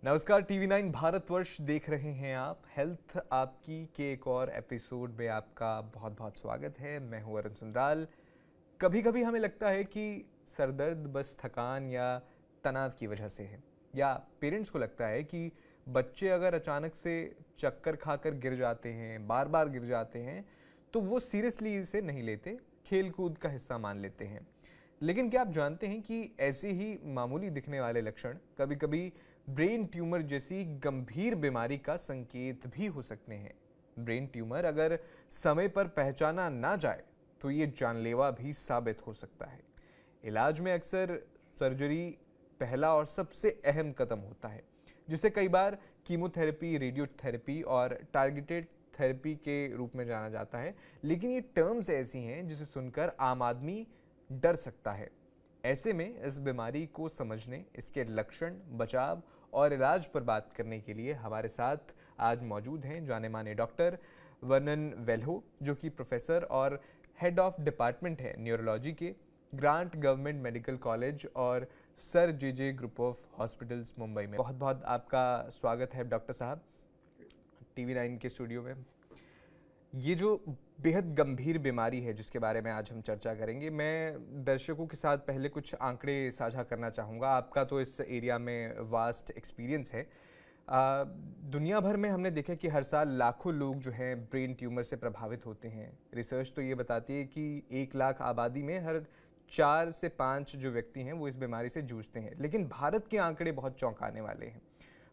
नमस्कार। टीवी 9 भारतवर्ष देख रहे हैं आप। हेल्थ आपकी के एक और एपिसोड में आपका बहुत बहुत स्वागत है। मैं हूं अरुण सुंदराल। कभी कभी हमें लगता है कि सरदर्द बस थकान या तनाव की वजह से है, या पेरेंट्स को लगता है कि बच्चे अगर अचानक से चक्कर खाकर गिर जाते हैं, बार बार गिर जाते हैं, तो वो सीरियसली इसे नहीं लेते, खेल कूद का हिस्सा मान लेते हैं। लेकिन क्या आप जानते हैं कि ऐसे ही मामूली दिखने वाले लक्षण कभी कभी ब्रेन ट्यूमर जैसी गंभीर बीमारी का संकेत भी हो सकते हैं। ब्रेन ट्यूमर अगर समय पर पहचाना ना जाए तो ये जानलेवा भी साबित हो सकता है। इलाज में अक्सर सर्जरी पहला और सबसे अहम कदम होता है, जिसे कई बार कीमोथेरेपी, रेडियोथेरेपी और टारगेटेड थेरेपी के रूप में जाना जाता है। लेकिन ये टर्म्स ऐसी हैं जिसे सुनकर आम आदमी डर सकता है। ऐसे में इस बीमारी को समझने, इसके लक्षण, बचाव और इलाज पर बात करने के लिए हमारे साथ आज मौजूद हैं जाने माने डॉक्टर वर्नन वेल्हो, जो कि प्रोफेसर और हेड ऑफ डिपार्टमेंट है न्यूरोलॉजी के ग्रांट गवर्नमेंट मेडिकल कॉलेज और sir J group of hospitals, Mumbai में। बहुत बहुत आपका स्वागत है डॉक्टर साहब टीवी 9 के स्टूडियो में। ये जो बेहद गंभीर बीमारी है जिसके बारे में आज हम चर्चा करेंगे, मैं दर्शकों के साथ पहले कुछ आंकड़े साझा करना चाहूँगा। आपका तो इस एरिया में वास्ट एक्सपीरियंस है। दुनिया भर में हमने देखा कि हर साल लाखों लोग जो हैं ब्रेन ट्यूमर से प्रभावित होते हैं। रिसर्च तो ये बताती है कि 1 लाख आबादी में हर 4 से 5 जो व्यक्ति हैं वो इस बीमारी से जूझते हैं। लेकिन भारत के आंकड़े बहुत चौंकाने वाले हैं।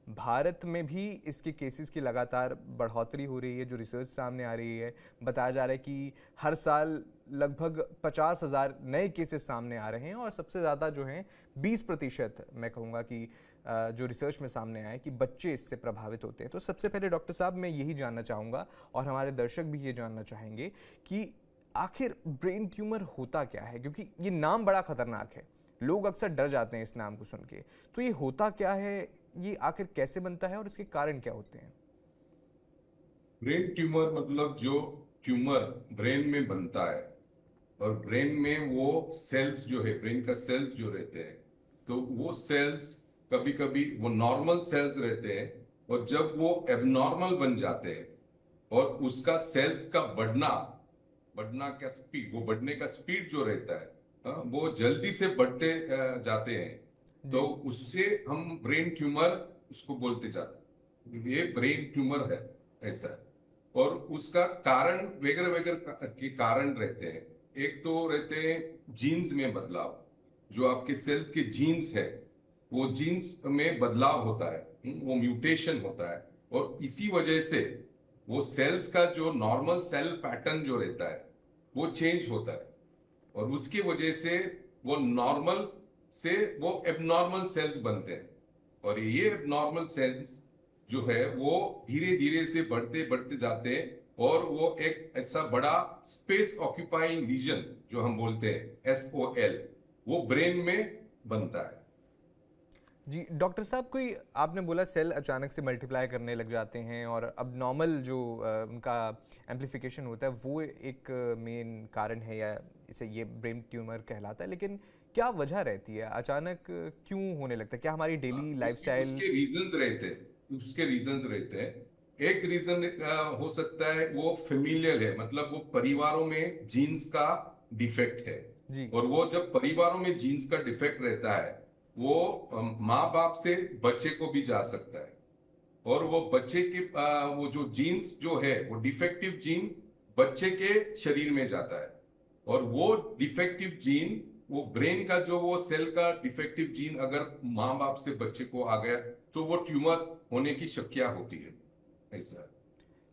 भारत में भी इसके केसेस की लगातार बढ़ोतरी हो रही है। जो रिसर्च सामने आ रही है, बताया जा रहा है कि हर साल लगभग 50,000 नए केसेस सामने आ रहे हैं और सबसे ज़्यादा जो हैं 20% मैं कहूँगा कि जो रिसर्च में सामने आया है कि बच्चे इससे प्रभावित होते हैं। तो सबसे पहले डॉक्टर साहब मैं यही जानना चाहूँगा और हमारे दर्शक भी ये जानना चाहेंगे कि आखिर ब्रेन ट्यूमर होता क्या है, क्योंकि ये नाम बड़ा खतरनाक है। लोग अक्सर डर जाते हैं इस नाम को सुन के। तो ये होता क्या है, ये आखिर कैसे बनता है और इसके कारण क्या होते हैं? ब्रेन ट्यूमर मतलब जो ट्यूमर ब्रेन में बनता है और ब्रेन में वो सेल्स जो है, ब्रेन का सेल्स जो रहते हैं, तो वो सेल्स कभी कभी वो नॉर्मल सेल्स रहते हैं और जब वो एबनॉर्मल बन जाते हैं और उसका सेल्स का बढ़ना बढ़ना का स्पीड, वो बढ़ने का स्पीड जो रहता है, वो जल्दी से बढ़ते जाते हैं, तो जी। उससे हम ब्रेन ट्यूमर उसको बोलते जाते हैं। ये ब्रेन ट्यूमर है, ऐसा है। और उसका कारण वगैरह वगैरह के कारण रहते हैं। एक तो रहते हैं जीन्स में बदलाव, जो आपके सेल्स के जीन्स है, वो जीन्स में बदलाव होता है, वो म्यूटेशन होता है और इसी वजह से वो सेल्स का जो नॉर्मल सेल पैटर्न जो रहता है वो चेंज होता है और उसकी वजह से वो नॉर्मल से वो एबनॉर्मल सेल्स बनते हैं और ये एबनॉर्मल सेल्स जो है वो धीरे धीरे से बढ़ते बढ़ते जाते हैं और वो एक ऐसा बड़ा स्पेस ऑक्यूपाइंग रीजन जो हम बोलते हैं SOL, वो ब्रेन में बनता है। जी डॉक्टर साहब, कोई आपने बोला सेल अचानक से मल्टीप्लाई करने लग जाते हैं और अब नॉर्मल जो उनका एम्प्लीफिकेशन होता है वो एक मेन कारण है, या इसे ये ब्रेन ट्यूमर कहलाता है। लेकिन क्या वजह रहती है, अचानक क्यों होने लगता है? क्या हमारी डेली लाइफस्टाइल? उसके रीजंस रहते हैं। एक रीजन हो सकता है वो फेमिलियल है, मतलब वो परिवारों में जीन्स का डिफेक्ट है। जी। और वो जब परिवारों में जीन्स का डिफेक्ट रहता है वो माँ बाप से बच्चे को भी जा सकता है और वो बच्चे के वो जो जीन्स जो है वो डिफेक्टिव जीन बच्चे के शरीर में जाता है और वो डिफेक्टिव जीन, वो ब्रेन का जो वो सेल का डिफेक्टिव जीन अगर माँ बाप से बच्चे को आ गया तो वो ट्यूमर होने की शक्या होती है, ऐसा है।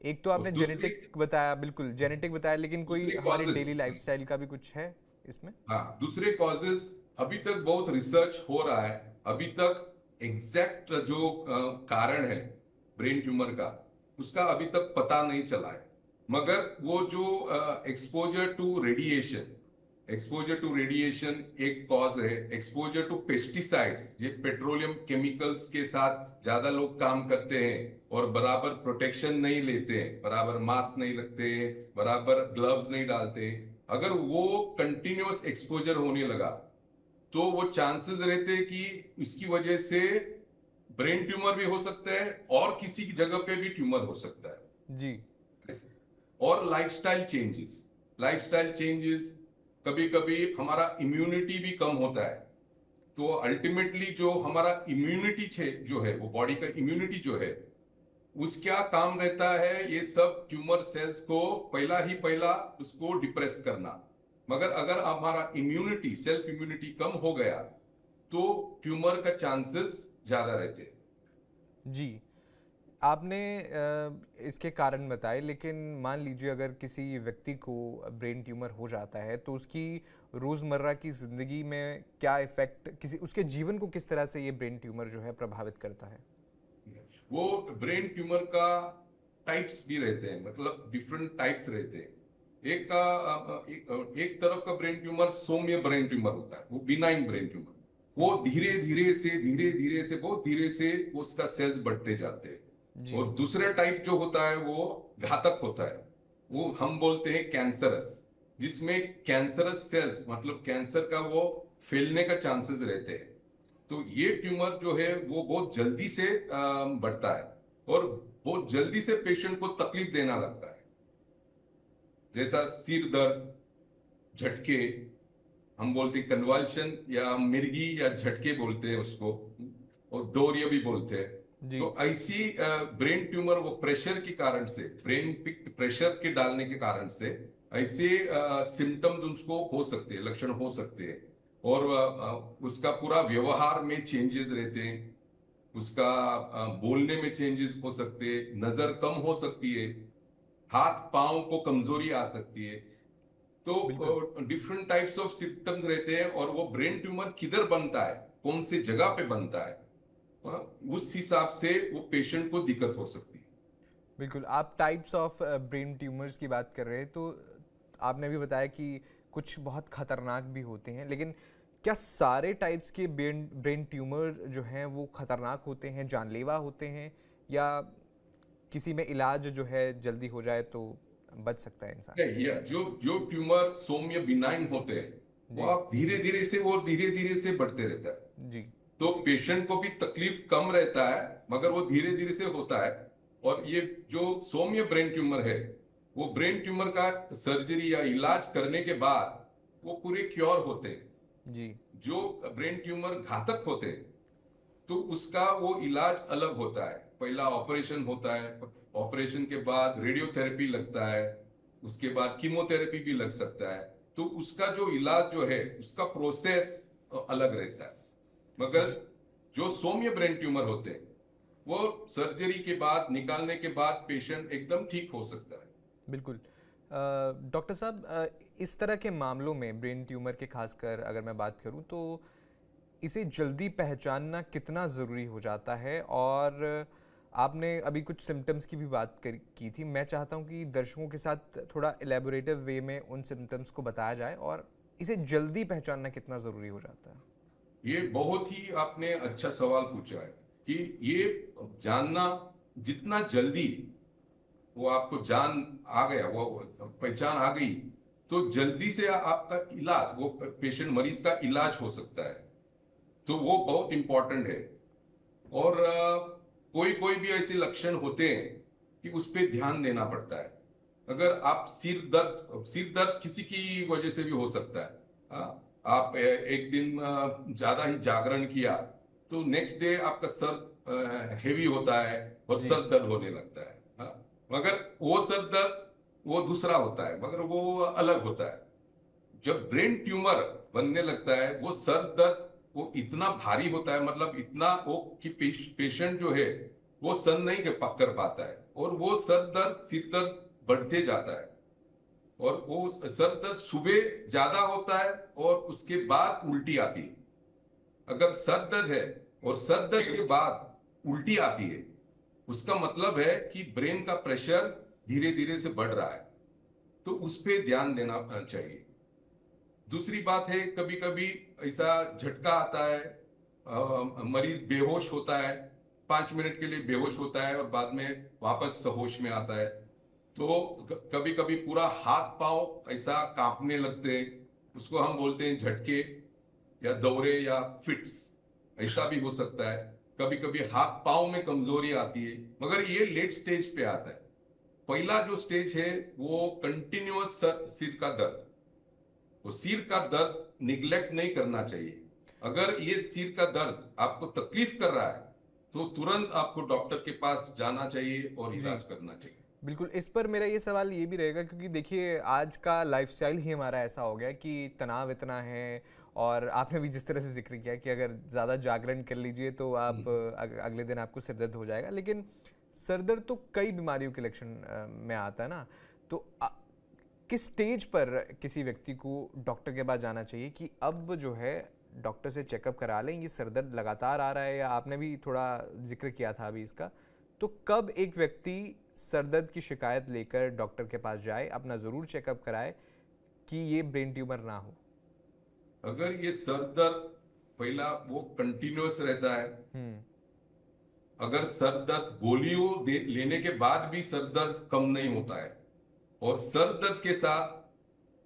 एक तो और आपने जेनेटिक बताया, बिल्कुल जेनेटिक बताया, लेकिन कोई दूसरे हमारी कॉजेज, डेली लाइफस्टाइल का भी कुछ है इसमें? हाँ, दूसरे कॉजेज अभी तक बहुत रिसर्च हो रहा है। अभी तक एग्जैक्ट जो कारण है ब्रेन ट्यूमर का, उसका अभी तक पता नहीं चला है। मगर वो जो एक्सपोजर टू रेडिएशन एक कॉज है। एक्सपोजर टू पेस्टिसाइड्स, ये पेट्रोलियम केमिकल्स के साथ ज्यादा लोग काम करते हैं और बराबर प्रोटेक्शन नहीं लेते हैं, बराबर मास्क नहीं रखते हैं, बराबर ग्लव्स नहीं डालते हैं। अगर वो कंटिन्यूअस एक्सपोजर होने लगा तो वो चांसेस रहते हैं कि इसकी वजह से ब्रेन ट्यूमर भी हो सकता है और किसी की जगह पे भी ट्यूमर हो सकता है जी। ऐसे। और लाइफस्टाइल चेंजेस, कभी कभी हमारा इम्यूनिटी भी कम होता है। तो अल्टीमेटली जो हमारा इम्यूनिटी जो है, वो बॉडी का इम्यूनिटी जो है, उसका काम रहता है ये सब ट्यूमर सेल्स को पहला उसको डिप्रेस करना। मगर अगर हमारा इम्यूनिटी, सेल्फ इम्यूनिटी कम हो गया तो ट्यूमर का चांसेस ज्यादा रहते हैं। जी। आपने इसके कारण बताए, लेकिन मान लीजिए अगर किसी व्यक्ति को ब्रेन ट्यूमर हो जाता है तो उसकी रोज़मर्रा की ज़िंदगी में क्या इफ़ेक्ट, किसी उसके जीवन को किस तरह से ये ब्रेन ट्यूमर जो है प्रभावित करता है? वो ब्रेन ट्यूमर का टाइप्स भी रहते हैं, मतलब डिफरेंट टाइप्स रहते हैं। एक तरफ का ब्रेन ट्यूमर सौम्य ब्रेन ट्यूमर होता है, वो बिनाइन ब्रेन ट्यूमर। वो धीरे धीरे से बहुत धीरे से उसका सेल्स बढ़ते जाते हैं। जी। और दूसरे टाइप जो होता है वो घातक होता है, वो हम बोलते हैं कैंसरस, जिसमें कैंसरस सेल्स मतलब कैंसर का वो फैलने का चांसेस रहते हैं। तो ये ट्यूमर जो है वो बहुत जल्दी से बढ़ता है और बहुत जल्दी से पेशेंट को तकलीफ देना लगता है, जैसा सिर दर्द, झटके, हम बोलते हैं कन्वल्शन या मिर्गी या झटके बोलते हैं उसको, और दौर्य भी बोलते हैं। जी। तो ऐसी ब्रेन ट्यूमर वो प्रेशर के कारण से, ब्रेन प्रेशर के डालने के कारण से ऐसे सिम्टम्स उसको हो सकते हैं, लक्षण हो सकते हैं। और उसका पूरा व्यवहार में चेंजेस रहते हैं, उसका बोलने में चेंजेस हो सकते हैं, नजर कम हो सकती है, हाथ पांव को कमजोरी आ सकती है। बिल्कुल। तो डिफरेंट टाइप्स ऑफ सिम्टम्स रहते हैं, और वो ब्रेन ट्यूमर किधर बनता है, कौन सी जगह पे बनता है, उस हिसाब से वो पेशेंट को दिक्कत हो सकती है। बिल्कुल, आप टाइप्स ऑफ ब्रेन ट्यूमर्स की बात कर रहे हैं, तो आपने भी बताया कि कुछ बहुत खतरनाक भी होते हैं, लेकिन क्या सारे टाइप्स के ब्रेन ब्रेन ट्यूमर जो हैं वो खतरनाक होते हैं, जानलेवा होते हैं, या किसी में इलाज जो है जल्दी हो जाए तो बच सकता है इंसान? नहीं, या जो जो ट्यूमर सौम्य बिनाइन होते हैं, वो जी। आप धीरे धीरे से बढ़ते रहता है। जी। तो पेशेंट को भी तकलीफ कम रहता है, मगर वो धीरे धीरे से होता है। और ये जो सौम्य ब्रेन ट्यूमर है, वो ब्रेन ट्यूमर का सर्जरी या इलाज करने के बाद वो पूरे क्योर होते हैं। जी। जो ब्रेन ट्यूमर घातक होते हैं, तो उसका वो इलाज अलग होता है। पहला ऑपरेशन होता है, ऑपरेशन के बाद रेडियोथेरेपी लगता है, उसके बाद कीमोथेरेपी भी लग सकता है। तो उसका जो इलाज जो है, उसका प्रोसेस अलग रहता है। मगर जी। जो सौम्य ब्रेन ट्यूमर होते हैं, वो सर्जरी के बाद, निकालने के बाद पेशेंट एकदम ठीक हो सकता है। बिल्कुल। डॉक्टर साहब, इस तरह के मामलों में ब्रेन ट्यूमर के खासकर अगर मैं बात करूं तो इसे जल्दी पहचानना कितना ज़रूरी हो जाता है? और आपने अभी कुछ सिम्टम्स की भी की थी, मैं चाहता हूं कि दर्शकों के साथ थोड़ा एलेबोरेटिव वे में उन सिम्टम्स को बताया जाए और इसे जल्दी पहचानना कितना ज़रूरी हो जाता है। ये बहुत ही आपने अच्छा सवाल पूछा है कि ये जानना जितना जल्दी वो आपको जान आ गया, वो पहचान आ गई, तो जल्दी से आपका इलाज, वो पेशेंट मरीज का इलाज हो सकता है। तो वो बहुत इंपॉर्टेंट है। और कोई कोई भी ऐसे लक्षण होते हैं कि उस पर ध्यान देना पड़ता है। अगर आप सिर दर्द किसी की वजह से भी हो सकता है। आप एक दिन ज्यादा ही जागरण किया, तो नेक्स्ट डे आपका सर हेवी होता है और जी। सर दर्द होने लगता है। मगर वो सर दर्द वो दूसरा होता है, मगर वो अलग होता है। जब ब्रेन ट्यूमर बनने लगता है, वो सर दर्द वो इतना भारी होता है, मतलब इतना वो कि पेशेंट जो है वो सहन नहीं कर पाता है, और वो सर दर्द, सिर दर्द बढ़ते जाता है। और वो सर दर्द सुबह ज्यादा होता है और उसके बाद उल्टी आती है। अगर सर दर्द है और सर दर्द के बाद उल्टी आती है, उसका मतलब है कि ब्रेन का प्रेशर धीरे धीरे से बढ़ रहा है। तो उस पर ध्यान देना चाहिए। दूसरी बात है, कभी कभी ऐसा झटका आता है, मरीज बेहोश होता है, 5 मिनट के लिए बेहोश होता है और बाद में वापस होश में आता है। तो कभी कभी पूरा हाथ पांव ऐसा कांपने लगते हैं, उसको हम बोलते हैं झटके या दौरे या फिट्स, ऐसा भी हो सकता है। कभी कभी हाथ पांव में कमजोरी आती है, मगर ये लेट स्टेज पे आता है। पहला जो स्टेज है वो कंटिन्यूअस सिर का दर्द। वो सिर का दर्द निग्लेक्ट नहीं करना चाहिए। अगर ये सिर का दर्द आपको तकलीफ कर रहा है तो तुरंत आपको डॉक्टर के पास जाना चाहिए और जी इलाज करना चाहिए। बिल्कुल, इस पर मेरा ये सवाल ये भी रहेगा क्योंकि देखिए आज का लाइफस्टाइल ही हमारा ऐसा हो गया कि तनाव इतना है। और आपने भी जिस तरह से जिक्र किया कि अगर ज़्यादा जागरण कर लीजिए तो आप अगले दिन आपको सिर दर्द हो जाएगा। लेकिन सर दर्द तो कई बीमारियों के लक्षण में आता है ना। तो किस स्टेज पर किसी व्यक्ति को डॉक्टर के पास जाना चाहिए कि अब जो है डॉक्टर से चेकअप करा लें, ये सर दर्द लगातार आ रहा है, या आपने भी थोड़ा जिक्र किया था अभी इसका, तो कब एक व्यक्ति सर दर्द की शिकायत लेकर डॉक्टर के पास जाए, अपना ज़रूर चेकअप कराए कि ये ब्रेन ट्यूमर ना हो? अगर ये सर दर्द पहला वो कंटिन्यूअस रहता है, अगर सर दर्द गोलियों लेने के बाद भी सर दर्द कम नहीं होता है, और सर दर्द के साथ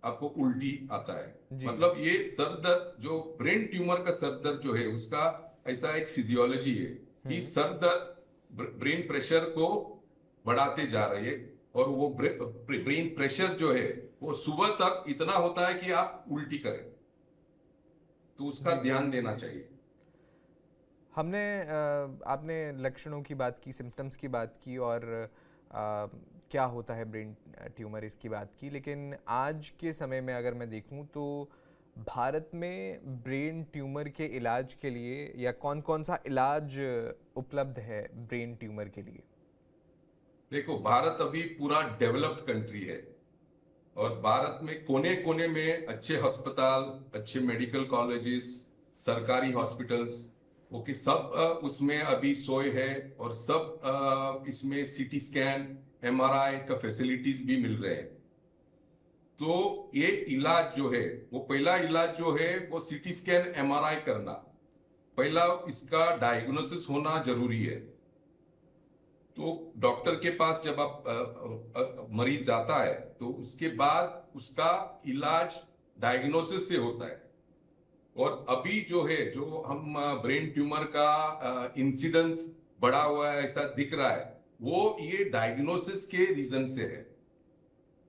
आपको उल्टी आता है, मतलब ये सर दर्द जो ब्रेन ट्यूमर का सर दर्द जो है उसका ऐसा एक फिजियोलॉजी है कि सर दर्द ब्रेन प्रेशर को बढ़ाते जा रही है, और वो ब्रेन प्रेशर जो है वो सुबह तक इतना होता है कि आप उल्टी करें, तो उसका ध्यान देना चाहिए। हमने आपने लक्षणों की बात की, सिम्टम्स की बात की, और क्या होता है ब्रेन ट्यूमर इसकी बात की। लेकिन आज के समय में अगर मैं देखूं तो भारत में ब्रेन ट्यूमर के इलाज के लिए या कौन कौन सा इलाज उपलब्ध है ब्रेन ट्यूमर के लिए? देखो, भारत अभी पूरा डेवलप्ड कंट्री है, और भारत में कोने कोने में अच्छे अस्पताल, अच्छे मेडिकल कॉलेजेस, सरकारी हॉस्पिटल्स, ओके, सब उसमें अभी सोए है, और सब इसमें सीटी स्कैन, एमआरआई का फैसिलिटीज भी मिल रहे हैं। तो ये इलाज जो है वो पहला इलाज जो है वो सीटी स्कैन एमआरआई करना, पहला इसका डायग्नोसिस होना जरूरी है। तो डॉक्टर के पास जब आप मरीज जाता है तो उसके बाद उसका इलाज डायग्नोसिस से होता है। और अभी जो है, जो हम ब्रेन ट्यूमर का इंसिडेंस बढ़ा हुआ है ऐसा दिख रहा है, वो ये डायग्नोसिस के रीजन से है।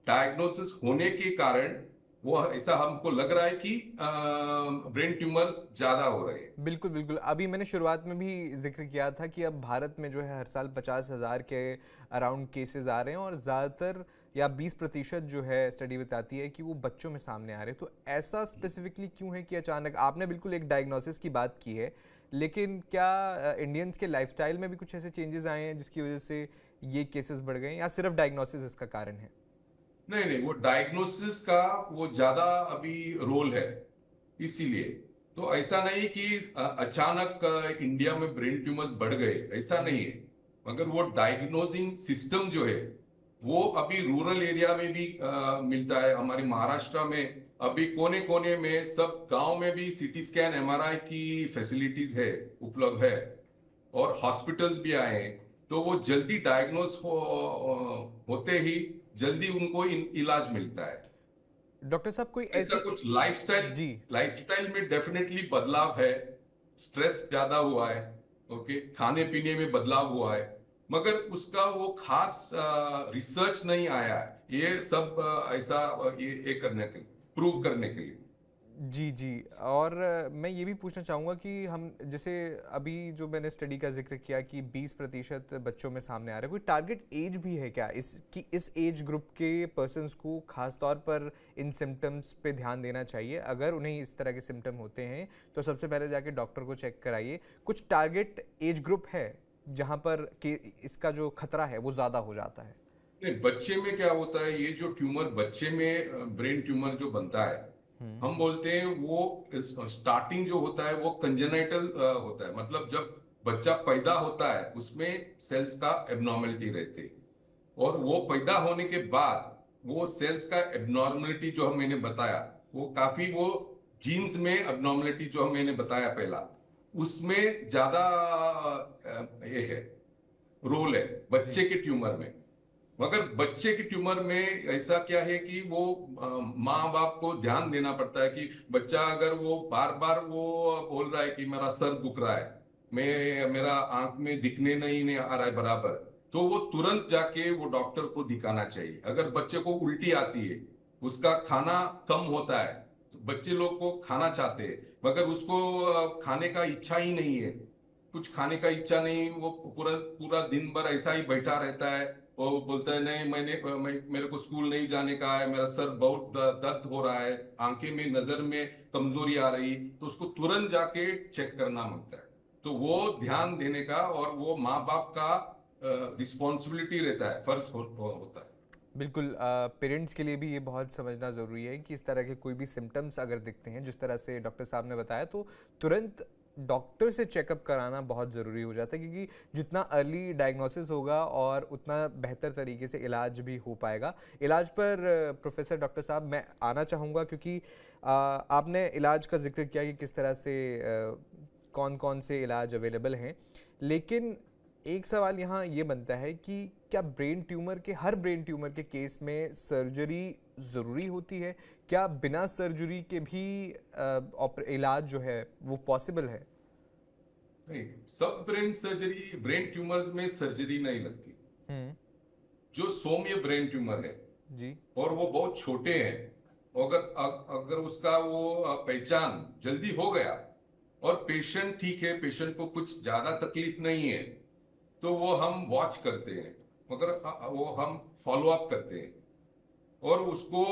डायग्नोसिस होने के कारण वो ऐसा हमको लग रहा है कि ब्रेन ट्यूमर ज्यादा हो रहे हैं। बिल्कुल बिल्कुल, अभी मैंने शुरुआत में भी जिक्र किया था कि अब भारत में जो है हर साल 50,000 के अराउंड केसेस आ रहे हैं, और ज़्यादातर या 20% जो है स्टडी बताती है कि वो बच्चों में सामने आ रहे हैं। तो ऐसा स्पेसिफिकली क्यों है कि अचानक, आपने बिल्कुल एक डायग्नोसिस की बात की है, लेकिन क्या इंडियंस के लाइफस्टाइल में भी कुछ ऐसे चेंजेस आए हैं जिसकी वजह से ये केसेस बढ़ गए, या सिर्फ डायग्नोसिस इसका कारण है? नहीं नहीं, वो डायग्नोसिस का वो ज्यादा अभी रोल है, इसीलिए। तो ऐसा नहीं कि अचानक इंडिया में ब्रेन ट्यूमर्स बढ़ गए, ऐसा नहीं है। मगर वो डायग्नोजिंग सिस्टम जो है वो अभी रूरल एरिया में भी मिलता है। हमारे महाराष्ट्र में अभी कोने कोने में, सब गांव में भी सीटी स्कैन एमआरआई की फैसिलिटीज है, उपलब्ध है, और हॉस्पिटल्स भी आए हैं। तो वो जल्दी डायग्नोस होते ही जल्दी उनको इलाज मिलता है। डॉक्टर साहब, कोई ऐसा ऐसी कुछ लाइफस्टाइल जी लाइफस्टाइल में डेफिनेटली बदलाव है। स्ट्रेस ज्यादा हुआ है, ओके, खाने पीने में बदलाव हुआ है, मगर उसका वो खास रिसर्च नहीं आया है। ये सब ऐसा ये करने के लिए, प्रूव करने के लिए। जी जी, और मैं ये भी पूछना चाहूँगा कि हम जैसे अभी जो मैंने स्टडी का जिक्र किया कि 20% बच्चों में सामने आ रहा है, कोई टारगेट एज भी है क्या कि इस एज ग्रुप के पर्सन्स को खास तौर पर इन सिम्टम्स पे ध्यान देना चाहिए? अगर उन्हें इस तरह के सिम्टम होते हैं तो सबसे पहले जाके डॉक्टर को चेक कराइए। कुछ टारगेट एज ग्रुप है जहाँ पर कि इसका जो खतरा है वो ज़्यादा हो जाता है? नहीं, बच्चे में क्या होता है, ये जो ट्यूमर बच्चे में ब्रेन ट्यूमर जो बनता है, हम बोलते हैं वो स्टार्टिंग जो होता है वो कंजेनाइटल होता है। मतलब जब बच्चा पैदा होता है उसमें सेल्स का एबनॉर्मलिटी रहती है, और वो पैदा होने के बाद वो सेल्स का एबनॉर्मलिटी जो मैंने बताया, वो काफी वो जीन्स में एबनॉर्मलिटी जो मैंने बताया पहला, उसमें ज्यादा ये है, रोल है बच्चे के ट्यूमर में। मगर बच्चे की ट्यूमर में ऐसा क्या है कि वो माँ बाप को ध्यान देना पड़ता है कि बच्चा अगर वो बार बार वो बोल रहा है कि मेरा सर दुख रहा है, मेरा आंख में दिखने नहीं आ रहा है बराबर, तो वो तुरंत जाके वो डॉक्टर को दिखाना चाहिए। अगर बच्चे को उल्टी आती है, उसका खाना कम होता है, तो बच्चे लोग को खाना चाहते हैं मगर उसको खाने का इच्छा ही नहीं है, कुछ खाने का इच्छा नहीं, वो पूरा पूरा दिन भर ऐसा ही बैठा रहता है। वो बोलता है नहीं मेरे को स्कूल नहीं जाने का है, मेरा सर बहुत दर्द हो रहा है, आंखें में नजर में कमजोरी आ रही, तो उसको तुरंत जाके चेक करना पड़ता है। तो वो ध्यान देने का और वो माँ बाप का रिस्पॉन्सिबिलिटी रहता है, फर्ज होता है। बिल्कुल, पेरेंट्स के लिए भी ये बहुत समझना ज़रूरी है कि इस तरह के कोई भी सिम्टम्स अगर दिखते हैं, जिस तरह से डॉक्टर साहब ने बताया, तो तुरंत डॉक्टर से चेकअप कराना बहुत ज़रूरी हो जाता है, क्योंकि जितना अर्ली डायग्नोसिस होगा और उतना बेहतर तरीके से इलाज भी हो पाएगा। इलाज पर प्रोफेसर डॉक्टर साहब मैं आना चाहूँगा, क्योंकि आपने इलाज का जिक्र किया कि किस तरह से कौन कौन से इलाज अवेलेबल हैं, लेकिन एक सवाल यहाँ ये बनता है कि क्या हर ब्रेन ट्यूमर के केस में सर्जरी ज़रूरी होती है? क्या बिना सर्जरी के भी इलाज जो है वो पॉसिबल है? नहीं, सब ब्रेन ट्यूमर्स में सर्जरी नहीं लगती। हम्म। जो सौम्य ब्रेन ट्यूमर है जी। और वो बहुत छोटे हैं, अगर अगर उसका वो पहचान जल्दी हो गया और पेशेंट ठीक है, पेशेंट को कुछ ज्यादा तकलीफ नहीं है, तो वो हम वॉच करते हैं, मगर वो हम फॉलो अप करते हैं और उसको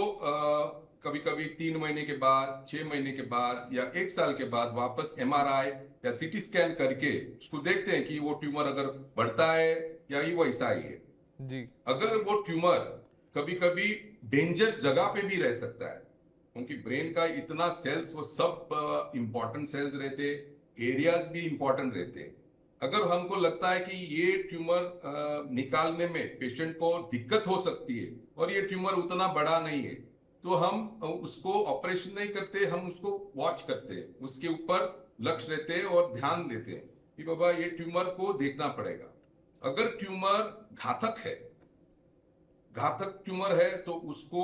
कभी कभी 3 महीने के बाद, 6 महीने के बाद या 1 साल के बाद वापस एमआरआई या सीटी स्कैन करके उसको देखते हैं कि वो ट्यूमर अगर बढ़ता है या ये वैसा ही है। जी। अगर वो ट्यूमर कभी कभी डेंजर जगह पे भी रह सकता है, क्योंकि ब्रेन का इतना सेल्स, वो सब इंपॉर्टेंट सेल्स रहते, एरियाज भी इंपॉर्टेंट रहते। अगर हमको लगता है कि ये ट्यूमर निकालने में पेशेंट को दिक्कत हो सकती है और ये ट्यूमर उतना बड़ा नहीं है, तो हम उसको ऑपरेशन नहीं करते, हम उसको वॉच करते हैं, उसके ऊपर लक्ष्य रहते हैं और ध्यान देते हैं कि बाबा ये ट्यूमर को देखना पड़ेगा। अगर ट्यूमर घातक है, घातक ट्यूमर है, तो उसको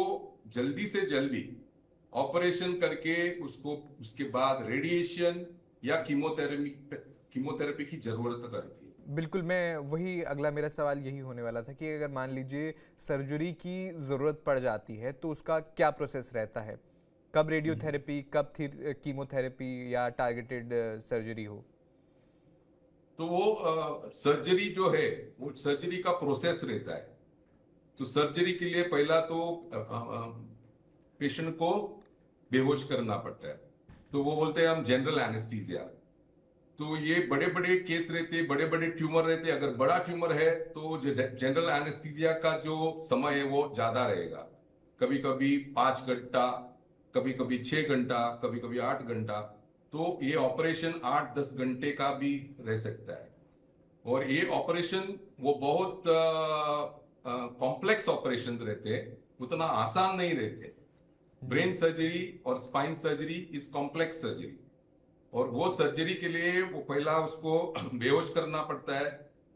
जल्दी से जल्दी ऑपरेशन करके उसको उसके बाद रेडिएशन या कीमोथेरेपी की जरूरत रहती है। बिल्कुल, मैं वही अगला मेरा सवाल यही होने वाला था कि अगर मान लीजिए सर्जरी की ज़रूरत पड़ जाती है तो उसका क्या प्रोसेस रहता है? कब रेडियोथेरेपी, कब कीमोथेरेपी या टारगेटेड सर्जरी हो? तो वो सर्जरी जो है, वो सर्जरी का प्रोसेस रहता है। तो सर्जरी के लिए पहला तो पेशेंट को बेहोश करना पड़ता है, तो वो बोलते हैं हम जनरल एनेस्थीसिया। तो ये बड़े बड़े केस रहते, बड़े बड़े ट्यूमर रहते, अगर बड़ा ट्यूमर है तो जनरल एनेस्थीसिया का जो समय है वो ज्यादा रहेगा, कभी कभी 5 घंटा, कभी कभी 6 घंटा, कभी कभी 8 घंटा। तो ये ऑपरेशन 8-10 घंटे का भी रह सकता है। और ये ऑपरेशन वो बहुत कॉम्प्लेक्स ऑपरेशन रहते हैं, उतना आसान नहीं रहते। जी। ब्रेन सर्जरी और spine surgery is complex surgery, और वो सर्जरी के लिए वो पहला उसको बेहोश करना पड़ता है।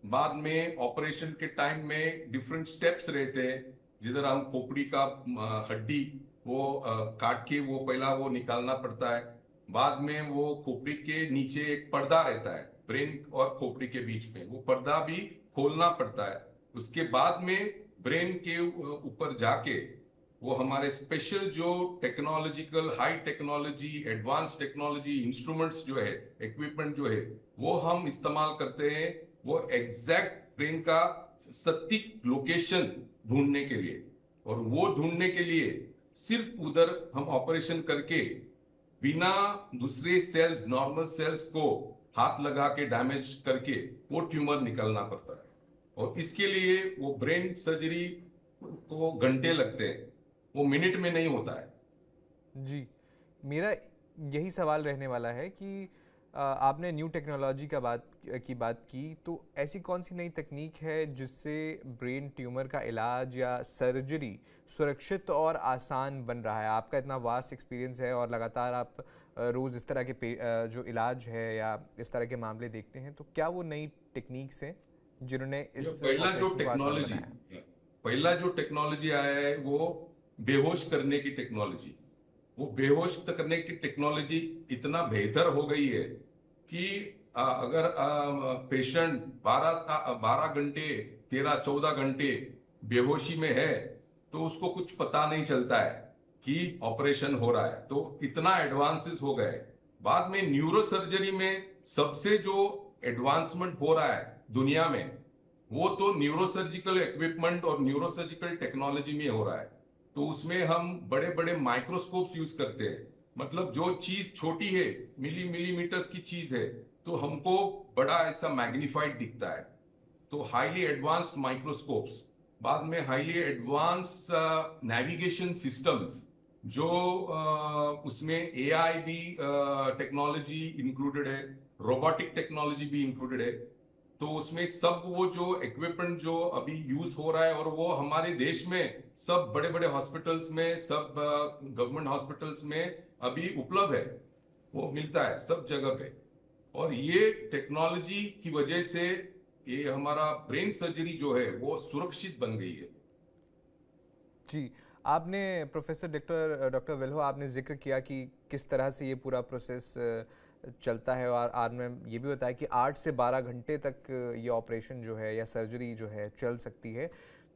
बाद में ऑपरेशन के टाइम में डिफरेंट स्टेप्स रहते हैं, जिधर हम खोपड़ी का हड्डी वो काट के वो पहला वो निकालना पड़ता है। बाद में वो खोपड़ी के नीचे एक पर्दा रहता है, ब्रेन और खोपड़ी के बीच में, वो पर्दा भी खोलना पड़ता है। उसके बाद में ब्रेन के ऊपर जाके वो हमारे स्पेशल जो technological, high technology, advance technology instruments जो है, इक्विपमेंट जो है, वो हम इस्तेमाल करते हैं, वो एग्जैक्ट ब्रेन का सटीक लोकेशन ढूंढने के लिए। और वो ढूंढने के लिए सिर्फ उधर हम ऑपरेशन करके बिना दूसरे सेल्स, नॉर्मल सेल्स को हाथ लगा के डैमेज करके वो ट्यूमर निकालना पड़ता है। और इसके लिए वो ब्रेन सर्जरी को घंटे लगते हैं, वो मिनट में नहीं होता है। जी, मेरा यही सवाल रहने वाला है कि आपने न्यू टेक्नोलॉजी की बात की, तो ऐसी कौन सी नई तकनीक है जिससे ब्रेन ट्यूमर का इलाज या सर्जरी सुरक्षित और आसान बन रहा है? आपका इतना वास्ट एक्सपीरियंस है और लगातार आप रोज़ इस तरह के जो इलाज है या इस तरह के मामले देखते हैं, तो क्या वो नई टेक्निक्स हैं जिन्होंने इस ऑपरेशन को आसान बनाया? पहला जो टेक्नोलॉजी आया है वो बेहोश करने की टेक्नोलॉजी। वो बेहोश करने की टेक्नोलॉजी इतना बेहतर हो गई है कि अगर पेशेंट 12 घंटे 13-14 घंटे बेहोशी में है तो उसको कुछ पता नहीं चलता है कि ऑपरेशन हो रहा है, तो इतना एडवांसेस हो गए। बाद में न्यूरो सर्जरी में सबसे जो एडवांसमेंट हो रहा है दुनिया में, वो तो न्यूरोसर्जिकल इक्विपमेंट और न्यूरोसर्जिकल टेक्नोलॉजी में हो रहा है। तो उसमें हम बड़े बड़े माइक्रोस्कोप्स यूज करते हैं, मतलब जो चीज छोटी है, मिलीमीटर्स की चीज है, तो हमको बड़ा ऐसा मैग्नीफाइड दिखता है। तो हाईली एडवांस्ड माइक्रोस्कोप्स, बाद में हाईली एडवांस्ड नेविगेशन सिस्टम्स, जो उसमें एआई भी टेक्नोलॉजी इंक्लूडेड है, रोबोटिक टेक्नोलॉजी भी इंक्लूडेड है। तो उसमें सब वो जो इक्विपमेंट जो अभी यूज हो रहा है, और वो हमारे देश में सब बड़े बड़े हॉस्पिटल्स में, सब गवर्नमेंट हॉस्पिटल्स में अभी उपलब्ध है, वो मिलता है सब जगह पे। और ये टेक्नोलॉजी की वजह से ये हमारा ब्रेन सर्जरी जो है वो सुरक्षित बन गई है। जी, आपने प्रोफेसर डॉक्टर डॉक्टर वेल्हो, आपने जिक्र किया कि किस तरह से ये पूरा प्रोसेस चलता है, और आपने ये भी बताया कि 8 से 12 घंटे तक ये ऑपरेशन जो है या सर्जरी जो है चल सकती है।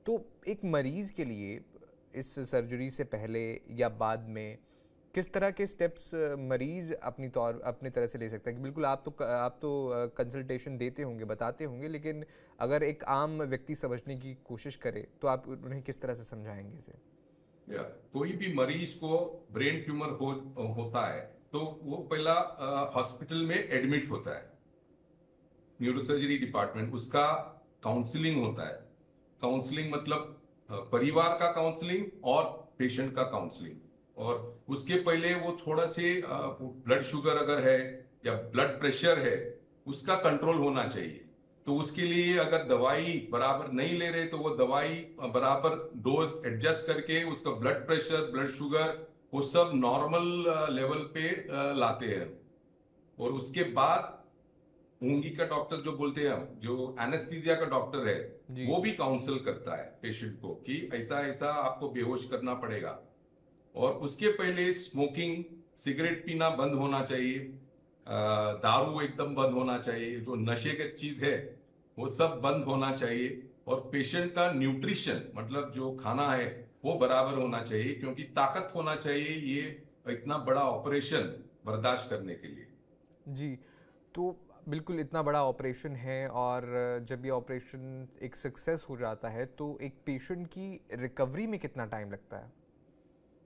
तो एक मरीज़ के लिए इस सर्जरी से पहले या बाद में किस तरह के स्टेप्स मरीज़ अपनी तरह से ले सकता है? कि बिल्कुल आप तो कंसल्टेशन देते होंगे, बताते होंगे, लेकिन अगर एक आम व्यक्ति समझने की कोशिश करे तो आप उन्हें किस तरह से समझाएंगे इसे? कोई भी मरीज को ब्रेन ट्यूमर होता है तो वो पहला हॉस्पिटल में एडमिट होता है, न्यूरोसर्जरी डिपार्टमेंट, उसका काउंसलिंग होता है। काउंसलिंग मतलब परिवार का काउंसलिंग और पेशेंट का काउंसलिंग। और उसके पहले वो थोड़ा से ब्लड शुगर अगर है या ब्लड प्रेशर है, उसका कंट्रोल होना चाहिए। तो उसके लिए अगर दवाई बराबर नहीं ले रहे तो वो दवाई बराबर डोज एडजस्ट करके उसका ब्लड प्रेशर, ब्लड शुगर, वो सब नॉर्मल लेवल पे लाते हैं। और उसके बाद ऊंगी का डॉक्टर जो बोलते हैं हम, जो एनेस्थीसिया का डॉक्टर है, जी। वो भी काउंसल करता है पेशेंट को कि ऐसा ऐसा आपको बेहोश करना पड़ेगा। और उसके पहले स्मोकिंग, सिगरेट पीना बंद होना चाहिए, दारू एकदम बंद होना चाहिए, जो नशे की चीज है वो सब बंद होना चाहिए। और पेशेंट का न्यूट्रिशन, मतलब जो खाना है वो बराबर होना चाहिए, क्योंकि ताकत होना चाहिए ये इतना बड़ा ऑपरेशन बर्दाश्त करने के लिए। जी, तो बिल्कुल इतना बड़ा ऑपरेशन है, और जब ये ऑपरेशन एक सक्सेस हो जाता है तो एक पेशेंट की रिकवरी में कितना टाइम लगता है?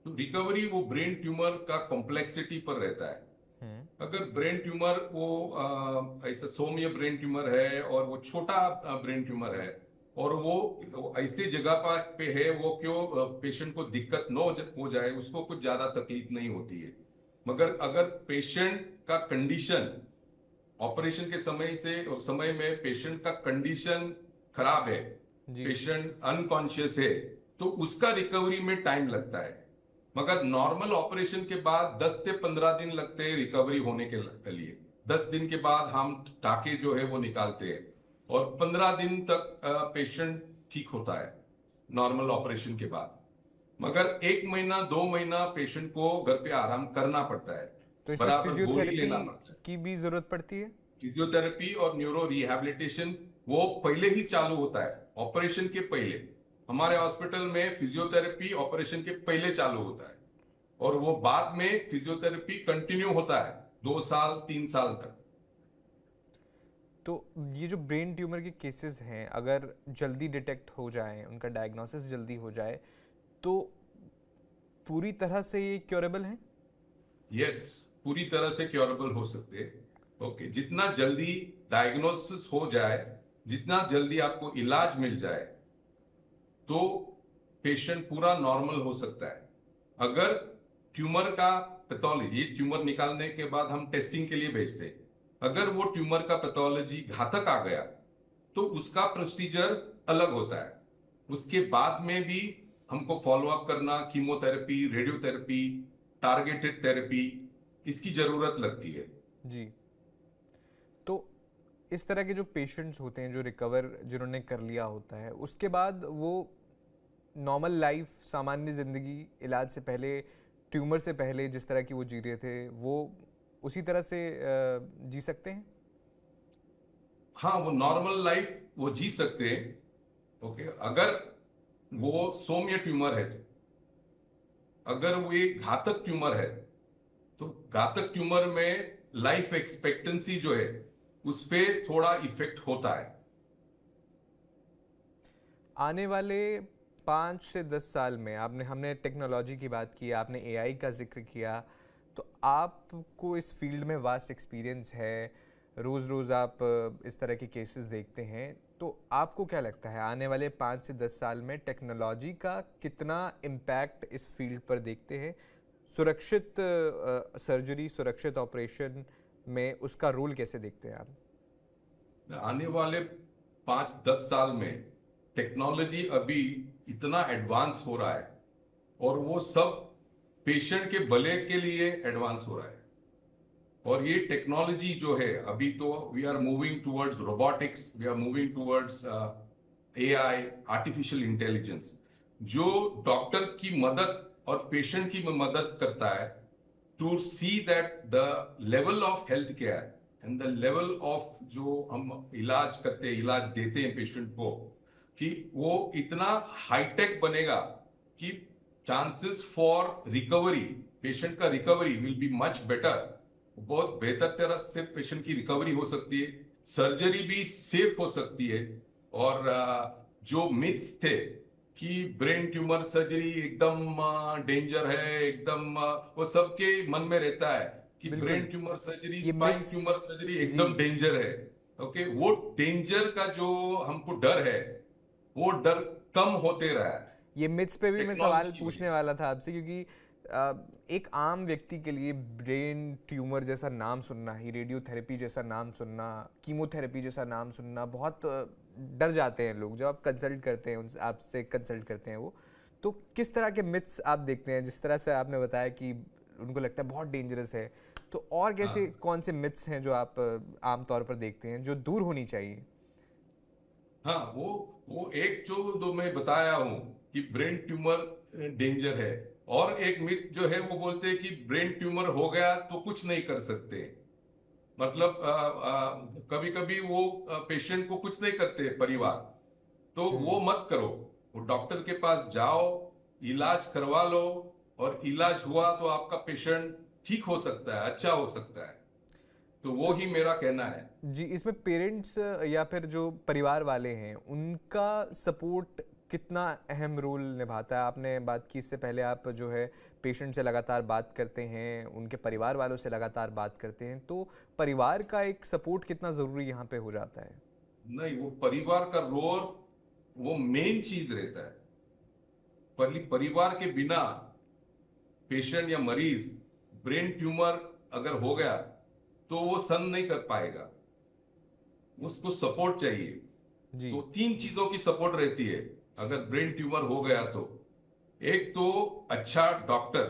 तो रिकवरी वो ब्रेन ट्यूमर का कॉम्प्लेक्सिटी पर रहता है। अगर ब्रेन ट्यूमर वो ऐसा सौम्य ब्रेन ट्यूमर है और वो छोटा ब्रेन ट्यूमर है और वो ऐसे जगह पर पे है, वो क्यों पेशेंट को दिक्कत न हो जाए, उसको कुछ ज्यादा तकलीफ नहीं होती है। मगर अगर पेशेंट का कंडीशन ऑपरेशन के समय में पेशेंट का कंडीशन खराब है, जी। पेशेंट अनकॉन्शियस है, तो उसका रिकवरी में टाइम लगता है। मगर नॉर्मल ऑपरेशन के बाद 10 से 15 दिन लगते हैं रिकवरी होने के लिए। 10 दिन के बाद हम टाके जो है वो निकालते हैं, और 15 दिन तक पेशेंट ठीक होता है नॉर्मल ऑपरेशन के बाद। मगर 1 महीना 2 महीना पेशेंट को घर पे आराम करना पड़ता है, तो इसमें बराबर गोली फिजियोथेरेपी लेना पड़ता है। की भी ज़रूरत पड़ती है? फिजियोथेरेपी और न्यूरो रिहैबिलिटेशन वो पहले ही चालू होता है, ऑपरेशन के पहले। हमारे हॉस्पिटल में फिजियोथेरेपी ऑपरेशन के पहले चालू होता है, और वो बाद में फिजियोथेरेपी कंटिन्यू होता है 2 साल 3 साल तक। तो ये जो ब्रेन ट्यूमर के केसेस हैं, अगर जल्दी डिटेक्ट हो जाएं, उनका डायग्नोसिस जल्दी हो जाए, तो पूरी तरह से ये क्योरेबल हैं? यस, पूरी तरह से क्योरेबल हो सकते हैं। ओके, जितना जल्दी डायग्नोसिस हो जाए, जितना जल्दी आपको इलाज मिल जाए, तो पेशेंट पूरा नॉर्मल हो सकता है। अगर ट्यूमर का पैथोलॉजी, ट्यूमर निकालने के बाद हम टेस्टिंग के लिए भेजते हैं, अगर वो ट्यूमर का पैथोलॉजी घातक आ गया तो उसका प्रोसीजर अलग होता है। उसके बाद में भी हमको फॉलो अप करना, कीमोथेरेपी, रेडियोथेरेपी, टारगेटेड थेरेपी, इसकी जरूरत लगती है। जी। तो इस तरह के जो पेशेंट्स होते हैं, जो रिकवर जिन्होंने कर लिया होता है, उसके बाद वो नॉर्मल लाइफ, सामान्य ज़िंदगी, इलाज से पहले, ट्यूमर से पहले जिस तरह की वो जी रहे थे, वो उसी तरह से जी सकते हैं? हाँ, वो नॉर्मल लाइफ वो जी सकते हैं। ओके, अगर वो सौम्य ट्यूमर है तो, अगर वो एक घातक ट्यूमर है तो घातक ट्यूमर में लाइफ एक्सपेक्टेंसी जो है उस पे थोड़ा इफेक्ट होता है। आने वाले 5 से 10 साल में आपने हमने टेक्नोलॉजी की बात की, आपने एआई का जिक्र किया, तो आपको इस फील्ड में वास्ट एक्सपीरियंस है, रोज़ रोज़ आप इस तरह के केसेस देखते हैं, तो आपको क्या लगता है आने वाले 5 से 10 साल में टेक्नोलॉजी का कितना इम्पैक्ट इस फील्ड पर देखते हैं? सुरक्षित सर्जरी, सुरक्षित ऑपरेशन में उसका रोल कैसे देखते हैं आप? आने वाले 5-10 साल में टेक्नोलॉजी अभी इतना एडवांस हो रहा है, और वो सब पेशेंट के भले के लिए एडवांस हो रहा है। और ये टेक्नोलॉजी जो है अभी, तो we are moving towards robotics, we are moving towards AI, artificial intelligence, जो डॉक्टर की मदद और पेशेंट की मदद करता है to see that the level of health care and the level of जो हम इलाज करते हैं, इलाज देते हैं पेशेंट को, कि वो इतना हाईटेक बनेगा कि चांसेस फॉर रिकवरी, पेशेंट का recovery will be much better. बहुत बेहतर तरह से पेशेंट की रिकवरी हो सकती है, सर्जरी भी सेफ हो सकती है। और जो मिथ्स थे कि ब्रेन ट्यूमर सर्जरी एकदम डेंजर है, एकदम वो सबके मन में रहता है कि ब्रेन बिल्कुल, ट्यूमर सर्जरी, ये स्पाइन मिथ्स। ट्यूमर सर्जरी जी, एकदम डेंजर है। ओके, वो डेंजर का जो हमको डर है, वो डर कम होते रहा है ये मिथ्स पे भी मैं टेक्नोलॉजी सवाल की वजह पूछने से। वाला था आपसे, क्योंकि एक आम व्यक्ति के लिए ब्रेन ट्यूमर जैसा नाम सुनना ही, रेडियोथेरेपी जैसा नाम सुनना, कीमोथेरेपी जैसा नाम सुनना, बहुत डर जाते हैं लोग जब आप कंसल्ट करते हैं, उनसे आपसे कंसल्ट करते हैं वो। तो किस तरह के मिथ्स आप देखते हैं? जिस तरह से आपने बताया कि उनको लगता है बहुत डेंजरस है, तो और कैसे हाँ, कौन से मिथ्स हैं जो आप आम तौर पर देखते हैं जो दूर होनी चाहिए? हाँ, वो एक जो दो मैं बताया हूं कि ब्रेन ट्यूमर डेंजर है, और एक मिथ जो है वो बोलते हैं कि ब्रेन ट्यूमर हो गया तो कुछ नहीं कर सकते। मतलब कभी कभी वो पेशेंट को कुछ नहीं करते परिवार, तो वो हम्म। मत करो। वो डॉक्टर के पास जाओ, इलाज करवा लो, और इलाज हुआ तो आपका पेशेंट ठीक हो सकता है, अच्छा हो सकता है। तो वो तो ही मेरा कहना है। जी, इसमें पेरेंट्स या फिर जो परिवार वाले हैं उनका सपोर्ट कितना अहम रोल निभाता है? आपने बात की, इससे पहले आप जो है पेशेंट से लगातार बात करते हैं, उनके परिवार वालों से लगातार बात करते हैं, तो परिवार का एक सपोर्ट कितना ज़रूरी यहाँ पे हो जाता है? नहीं, वो परिवार का रोल वो मेन चीज रहता है। परिवार के बिना पेशेंट या मरीज ब्रेन ट्यूमर अगर हो गया तो वो सहन नहीं कर पाएगा, उसको सपोर्ट चाहिए। जी। तो 3 चीजों की सपोर्ट रहती है अगर ब्रेन ट्यूमर हो गया तो। एक तो अच्छा डॉक्टर,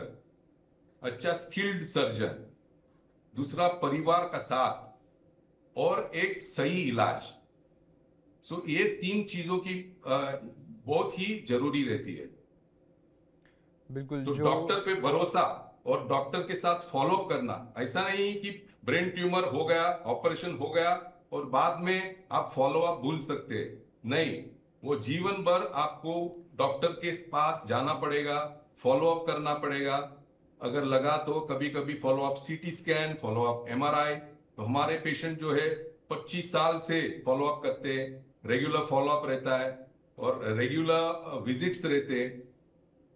अच्छा स्किल्ड सर्जन, दूसरा परिवार का साथ, और एक सही इलाज। सो ये 3 चीजों की बहुत ही जरूरी रहती है। बिल्कुल। तो जो डॉक्टर पे भरोसा और डॉक्टर के साथ फॉलो करना, ऐसा नहीं कि ब्रेन ट्यूमर हो गया, ऑपरेशन हो गया और बाद में आप फॉलो अप भूल सकते हैं। नहीं, वो जीवन भर आपको डॉक्टर के पास जाना पड़ेगा, फॉलो अप करना पड़ेगा। अगर लगा तो कभी कभी follow up CT scan, follow up MRI. तो हमारे पेशेंट जो है 25 साल से फॉलो अप करते हैं, रेगुलर फॉलो अप रहता है और रेगुलर विजिट्स रहते हैं।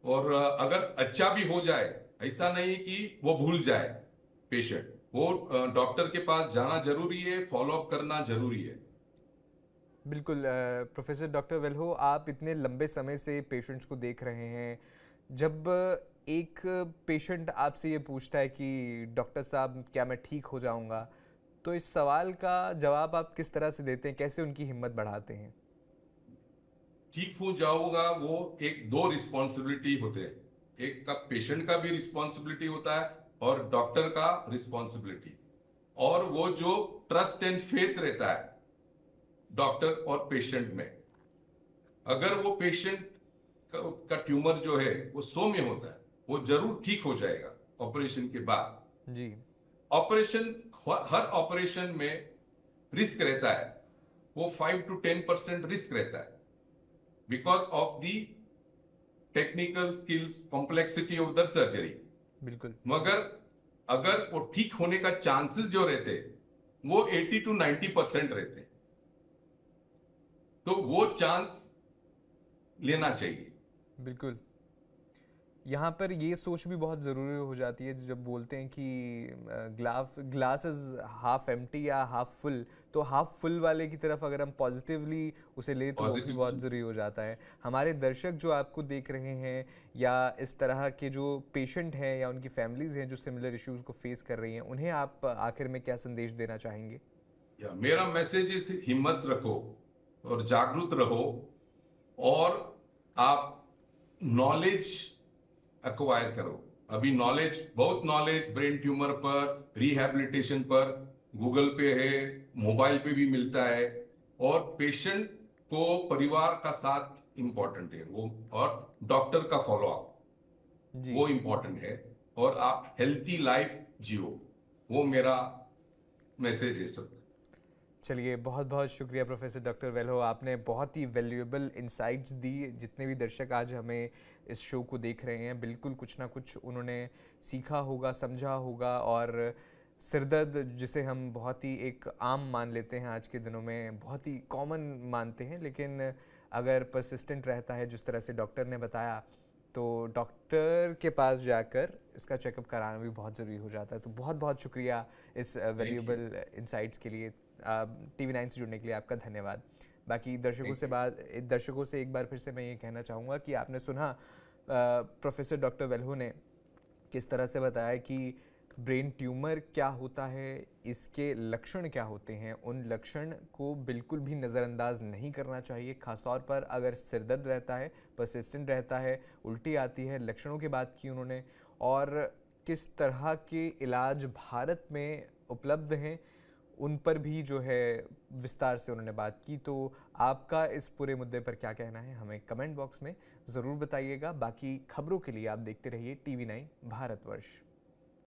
और अगर अच्छा भी हो जाए, ऐसा नहीं कि वो भूल जाए पेशेंट, वो डॉक्टर के पास जाना जरूरी है, फॉलो अप करना जरूरी है। बिल्कुल। प्रोफेसर डॉक्टर वेल्हो, आप इतने लंबे समय से पेशेंट्स को देख रहे हैं, जब एक पेशेंट आपसे ये पूछता है कि डॉक्टर साहब क्या मैं ठीक हो जाऊंगा, तो इस सवाल का जवाब आप किस तरह से देते हैं? कैसे उनकी हिम्मत बढ़ाते हैं? ठीक हो जाऊंगा, वो एक दो रिस्पॉन्सिबिलिटी होते हैं। एक का पेशेंट का भी रिस्पॉन्सिबिलिटी होता है और डॉक्टर का रिस्पॉन्सिबिलिटी। और वो जो ट्रस्ट एंड फेथ रहता है डॉक्टर और पेशेंट में, अगर वो पेशेंट का ट्यूमर जो है वो सौम्य होता है, वो जरूर ठीक हो जाएगा ऑपरेशन के बाद। जी। ऑपरेशन, हर ऑपरेशन में रिस्क रहता है। वो 5 to 10% रिस्क रहता है because of the technical skills complexity of the surgery. बिल्कुल। मगर अगर वो ठीक होने का चांसेस जो रहते वो 80 to 90% रहते, तो वो चांस लेना चाहिए। बिल्कुल। यहाँ पर ये सोच भी बहुत ज़रूरी हो जाती है जब बोलते हैं कि ग्लास इज हाफ एम्प्टी या हाफ फुल, तो हाफ फुल वाले की तरफ अगर हम पॉजिटिवली उसे ले तो वो भी पॉजिटिव। बहुत ज़रूरी हो जाता है। हमारे दर्शक जो आपको देख रहे हैं या इस तरह के जो पेशेंट हैं या उनकी फैमिलीज़ हैं जो सिमिलर इश्यूज़ को फेस कर रही हैं, उन्हें आप आखिर में क्या संदेश देना चाहेंगे? मेरा मैसेज इस हिम्मत रखो और जागरूक रहो, और आप नॉलेज एक्वायर करो। अभी नॉलेज, बहुत नॉलेज ब्रेन ट्यूमर पर, रिहैबिलिटेशन पर गूगल पे है, मोबाइल पे भी मिलता है। और पेशेंट को परिवार का साथ इंपॉर्टेंट है वो, और डॉक्टर का फॉलो अप जी। वो इंपॉर्टेंट है। और आप हेल्थी लाइफ जियो, वो मेरा मैसेज है सब। चलिए, बहुत बहुत शुक्रिया प्रोफेसर डॉक्टर वेल्हो, आपने बहुत ही वैल्यूएबल इंसाइट्स दी। जितने भी दर्शक आज हमें इस शो को देख रहे हैं, बिल्कुल कुछ ना कुछ उन्होंने सीखा होगा, समझा होगा। और सिरदर्द जिसे हम बहुत ही एक आम मान लेते हैं आज के दिनों में, बहुत ही कॉमन मानते हैं, लेकिन अगर परसिस्टेंट रहता है जिस तरह से डॉक्टर ने बताया, तो डॉक्टर के पास जाकर इसका चेकअप कराना भी बहुत ज़रूरी हो जाता है। तो बहुत बहुत शुक्रिया इस थैंक यू। वैल्यूएबल इंसाइट्स के लिए। TV9 से जुड़ने के लिए आपका धन्यवाद। बाकी थैंक यू। दर्शकों से एक बार फिर से मैं ये कहना चाहूँगा कि आपने सुना प्रोफेसर डॉक्टर वेल्हो ने किस तरह से बताया कि ब्रेन ट्यूमर क्या होता है, इसके लक्षण क्या होते हैं। उन लक्षण को बिल्कुल भी नज़रअंदाज नहीं करना चाहिए, ख़ासतौर पर अगर सिरदर्द रहता है, परसिस्टेंट रहता है, उल्टी आती है। लक्षणों की बात की उन्होंने, और किस तरह के इलाज भारत में उपलब्ध हैं उन पर भी जो है विस्तार से उन्होंने बात की। तो आपका इस पूरे मुद्दे पर क्या कहना है, हमें कमेंट बॉक्स में ज़रूर बताइएगा। बाकी खबरों के लिए आप देखते रहिए TV9 भारतवर्ष।